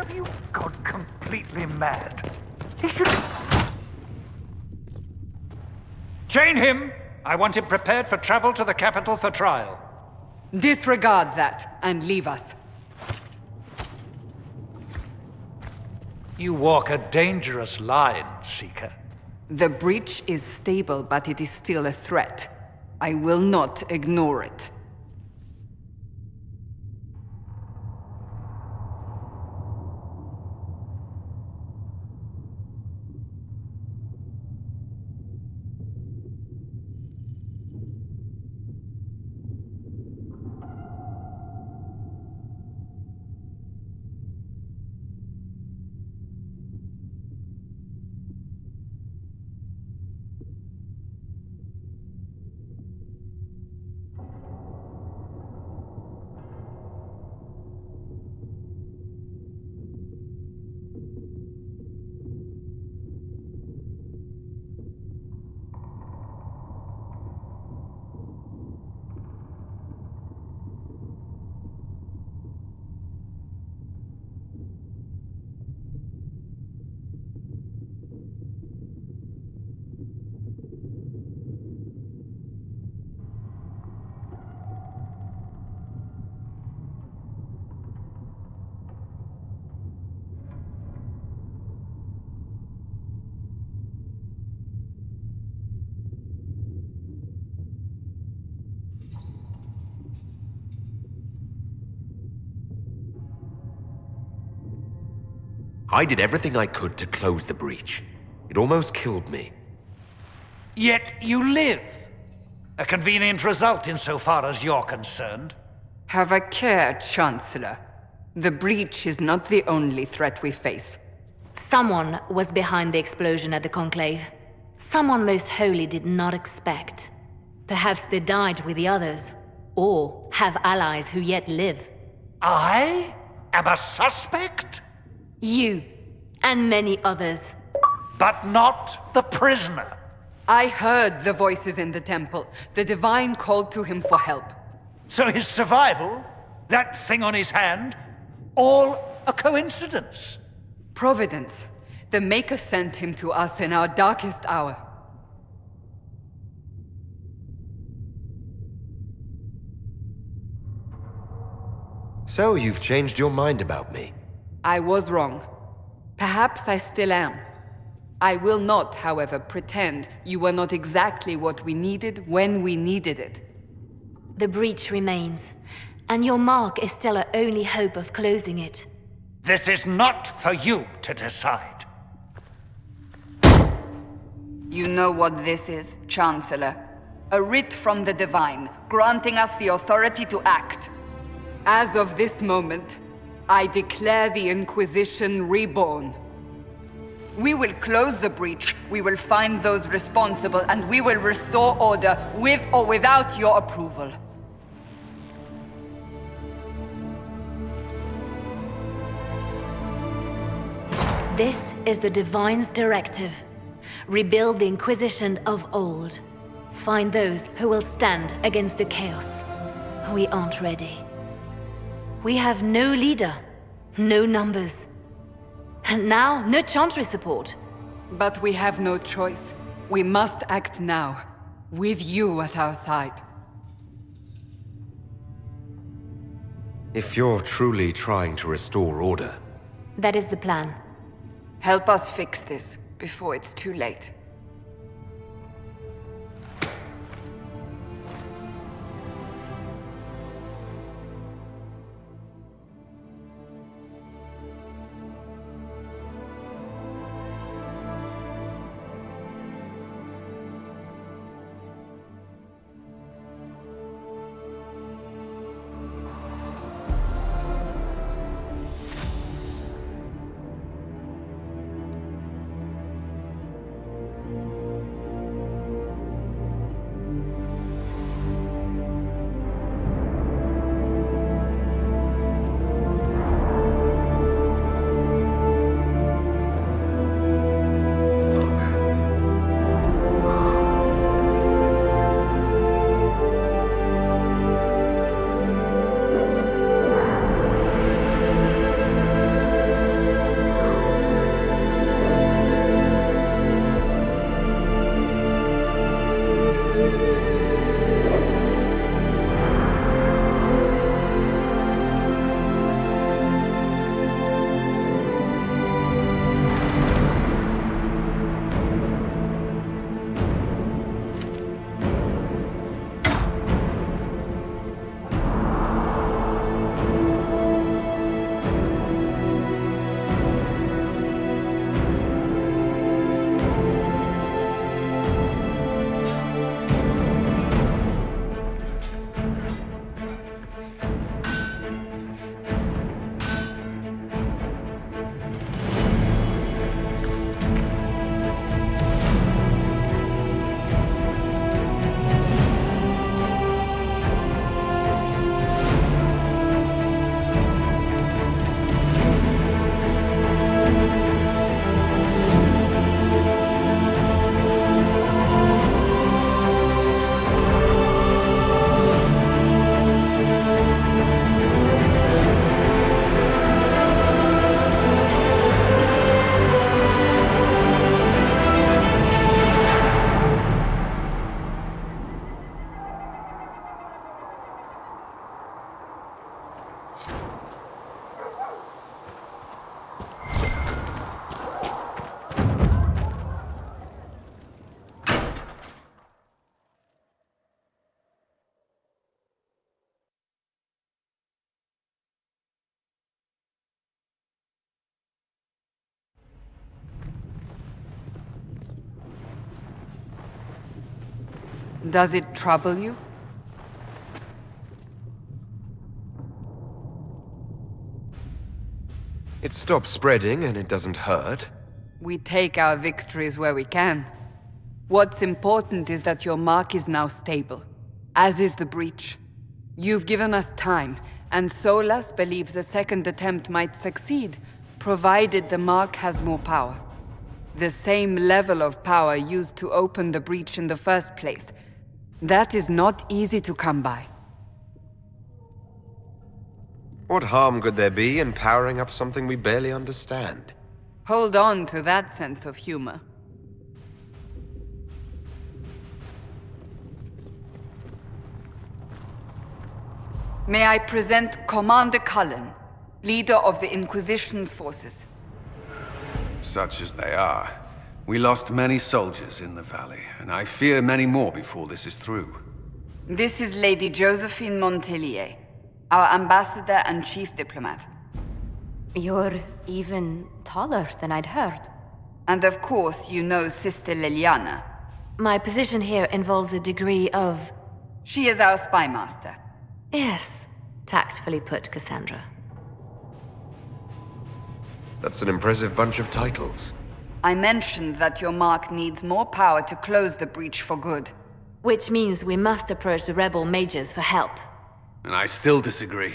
Have you gone completely mad? He should... Chain him! I want him prepared for travel to the capital for trial. Disregard that, and leave us. You walk a dangerous line, Seeker. The breach is stable, but it is still a threat. I will not ignore it. I did everything I could to close the breach. It almost killed me. Yet you live. A convenient result insofar as you're concerned. Have a care, Chancellor. The breach is not the only threat we face. Someone was behind the explosion at the Conclave. Someone most holy did not expect. Perhaps they died with the others, or have allies who yet live. I am a suspect? You, and many others. But not the prisoner. I heard the voices in the temple. The Divine called to him for help. So his survival, that thing on his hand, all a coincidence? Providence. The Maker sent him to us in our darkest hour. So you've changed your mind about me? I was wrong. Perhaps I still am. I will not, however, pretend you were not exactly what we needed when we needed it. The breach remains, and your mark is still our only hope of closing it. This is not for you to decide. You know what this is, Chancellor. A writ from the Divine, granting us the authority to act. As of this moment, I declare the Inquisition reborn. We will close the breach, we will find those responsible, and we will restore order with or without your approval. This is the Divine's directive. Rebuild the Inquisition of old. Find those who will stand against the chaos. We aren't ready. We have no leader, no numbers. And now, no Chantry support. But we have no choice. We must act now, with you at our side. If you're truly trying to restore order... That is the plan. Help us fix this, before it's too late. Does it trouble you? It stops spreading and it doesn't hurt. We take our victories where we can. What's important is that your mark is now stable, as is the breach. You've given us time, and Solas believes a second attempt might succeed, provided the mark has more power. The same level of power used to open the breach in the first place. That is not easy to come by. What harm could there be in powering up something we barely understand? Hold on to that sense of humor. May I present Commander Cullen, leader of the Inquisition's forces. Such as they are. We lost many soldiers in the valley, and I fear many more before this is through. This is Lady Josephine Montelier, our ambassador and chief diplomat. You're even taller than I'd heard. And of course, you know Sister Liliana. My position here involves a degree of... She is our spy master. Yes, tactfully put, Cassandra. That's an impressive bunch of titles. I mentioned that your mark needs more power to close the breach for good. Which means we must approach the rebel mages for help. And I still disagree.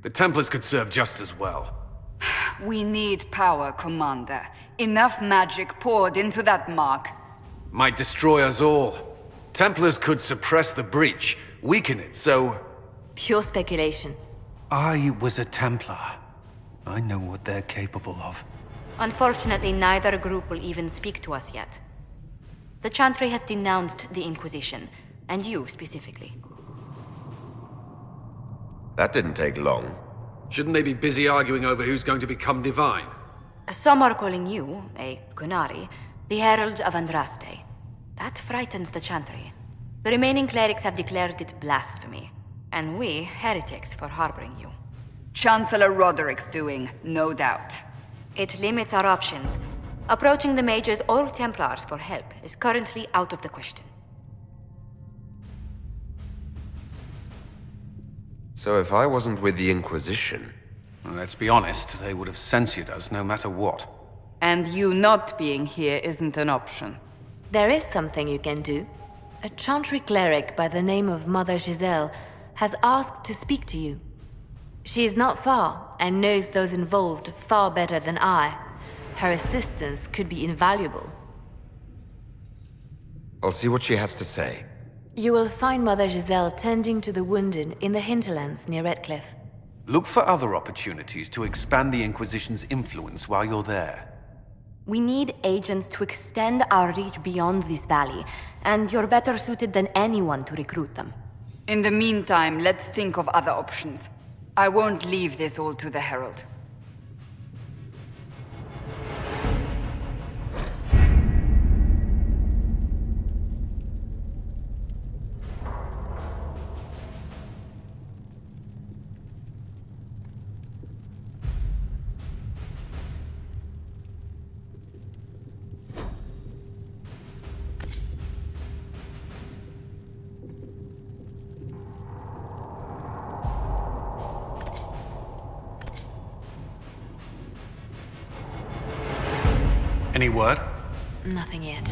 The Templars could serve just as well. We need power, Commander. Enough magic poured into that mark. Might destroy us all. Templars could suppress the breach, weaken it, so... Pure speculation. I was a Templar. I know what they're capable of. Unfortunately, neither group will even speak to us yet. The Chantry has denounced the Inquisition, and you specifically. That didn't take long. Shouldn't they be busy arguing over who's going to become divine? Some are calling you, a Kunari, the Herald of Andraste. That frightens the Chantry. The remaining clerics have declared it blasphemy, and we, heretics, for harboring you. Chancellor Roderick's doing, no doubt. It limits our options. Approaching the mages or Templars for help is currently out of the question. So if I wasn't with the Inquisition... Well, let's be honest, they would have censored us no matter what. And you not being here isn't an option. There is something you can do. A Chantry cleric by the name of Mother Giselle has asked to speak to you. She is not far, and knows those involved far better than I. Her assistance could be invaluable. I'll see what she has to say. You will find Mother Giselle tending to the wounded in the hinterlands near Redcliffe. Look for other opportunities to expand the Inquisition's influence while you're there. We need agents to extend our reach beyond this valley, and you're better suited than anyone to recruit them. In the meantime, let's think of other options. I won't leave this all to the Herald. Any word? Nothing yet.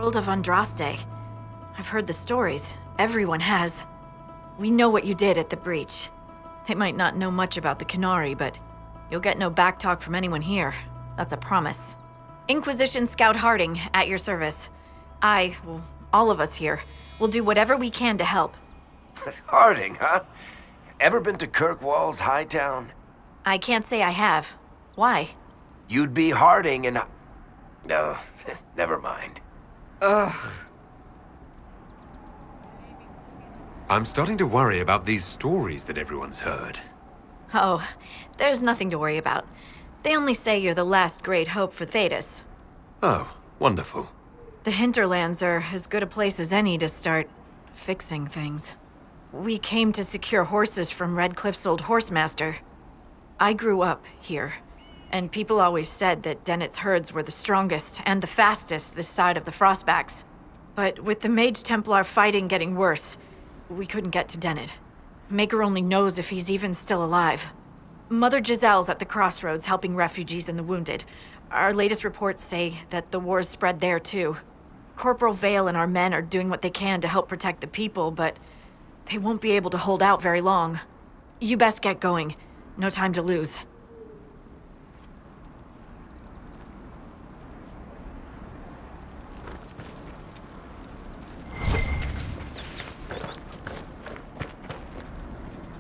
Herald of Andraste. I've heard the stories. Everyone has. We know what you did at the breach. They might not know much about the Qunari, but you'll get no backtalk from anyone here. That's a promise. Inquisition Scout Harding, at your service. Well, all of us here, will do whatever we can to help. Harding, huh? Ever been to Kirkwall's Hightown? I can't say I have. Why? You'd be Harding and... No, never mind. Ugh. I'm starting to worry about these stories that everyone's heard. Oh, there's nothing to worry about. They only say you're the last great hope for Thedas. Oh, wonderful. The hinterlands are as good a place as any to start fixing things. We came to secure horses from Redcliffe's old horsemaster. I grew up here, and people always said that Dennett's herds were the strongest and the fastest this side of the Frostbacks. But with the Mage Templar fighting getting worse, we couldn't get to Dennett. Maker only knows if he's even still alive. Mother Giselle's at the crossroads helping refugees and the wounded. Our latest reports say that the war's spread there too. Corporal Vale and our men are doing what they can to help protect the people, but they won't be able to hold out very long. You best get going. No time to lose.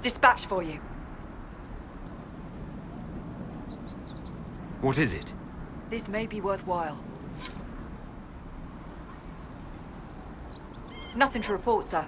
Dispatch for you. What is it? This may be worthwhile. Nothing to report, sir.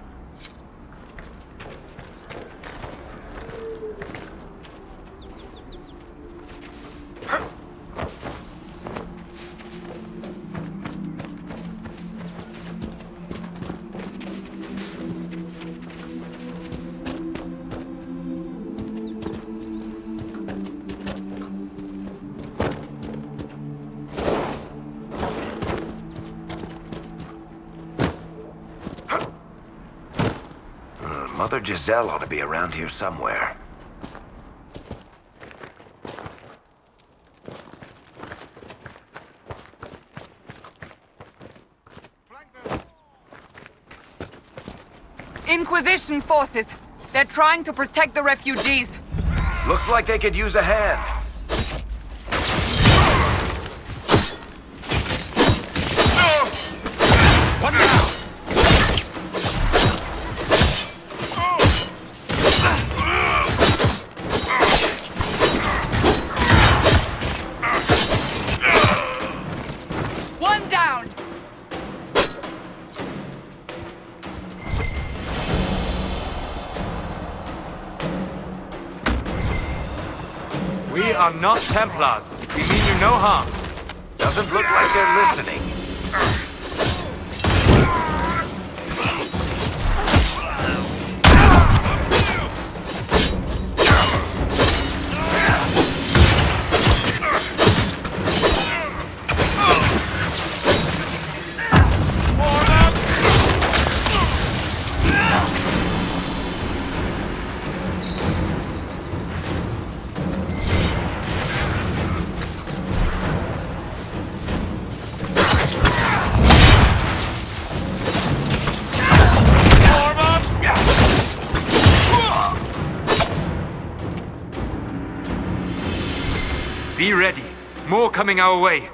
Mother Giselle ought to be around here somewhere. Inquisition forces! They're trying to protect the refugees! Looks like they could use a hand. One now! One down! We are not Templars. We mean you no harm. Doesn't look like they're listening. Be ready. More coming our way.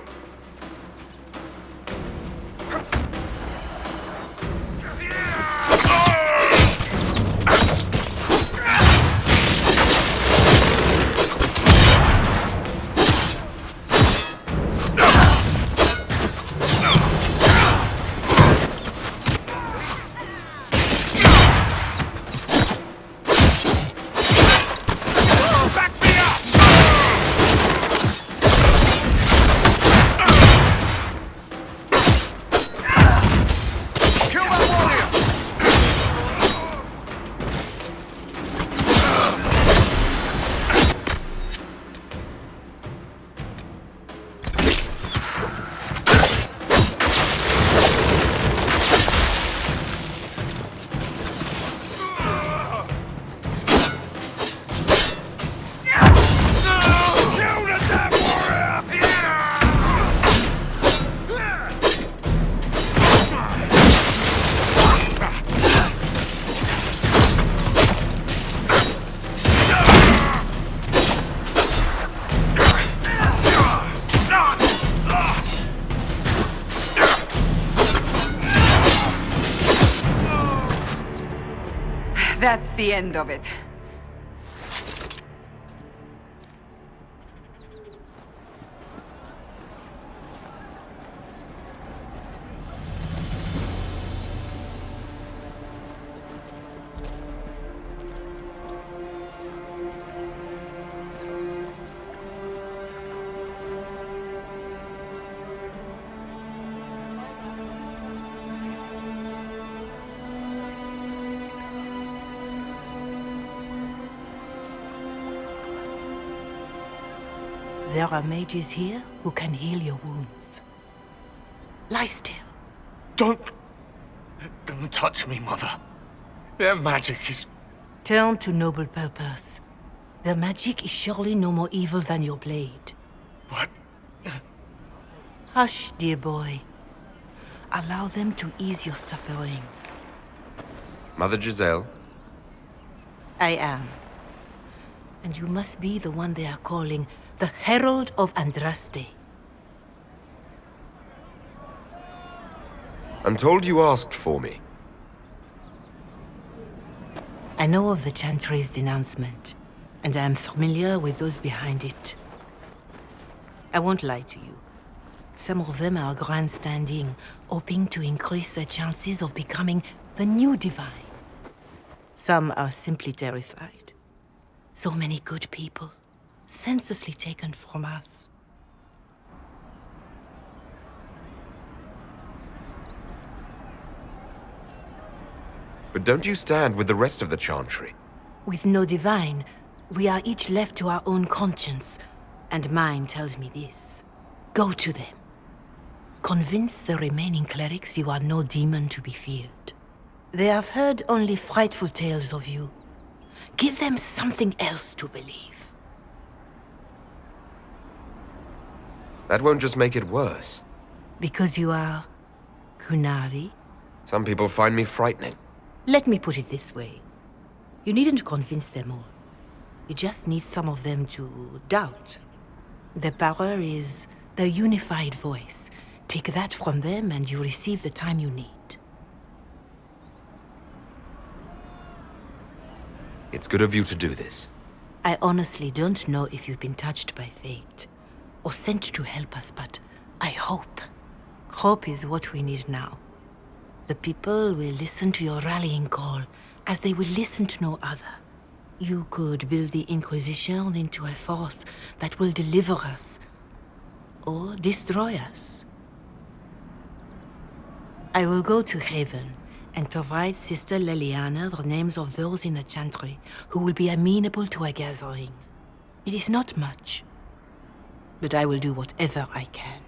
the end of it. There are mages here who can heal your wounds. Lie still. Don't touch me, Mother. Their magic is... Turn to noble purpose. Their magic is surely no more evil than your blade. What? Hush, dear boy. Allow them to ease your suffering. Mother Giselle? I am. And you must be the one they are calling the Herald of Andraste. I'm told you asked for me. I know of the Chantry's denouncement, and I am familiar with those behind it. I won't lie to you. Some of them are grandstanding, hoping to increase their chances of becoming the new divine. Some are simply terrified. So many good people, senselessly taken from us. But don't you stand with the rest of the Chantry? With no divine, we are each left to our own conscience, and mine tells me this. Go to them. Convince the remaining clerics you are no demon to be feared. They have heard only frightful tales of you. Give them something else to believe. That won't just make it worse. Because you are... Qunari? Some people find me frightening. Let me put it this way. You needn't convince them all. You just need some of them to doubt. Their power is their unified voice. Take that from them and you receive the time you need. It's good of you to do this. I honestly don't know if you've been touched by fate, or sent to help us, but I hope. Hope is what we need now. The people will listen to your rallying call, as they will listen to no other. You could build the Inquisition into a force that will deliver us, or destroy us. I will go to Haven, and provide Sister Leliana the names of those in the Chantry who will be amenable to a gathering. It is not much, but I will do whatever I can.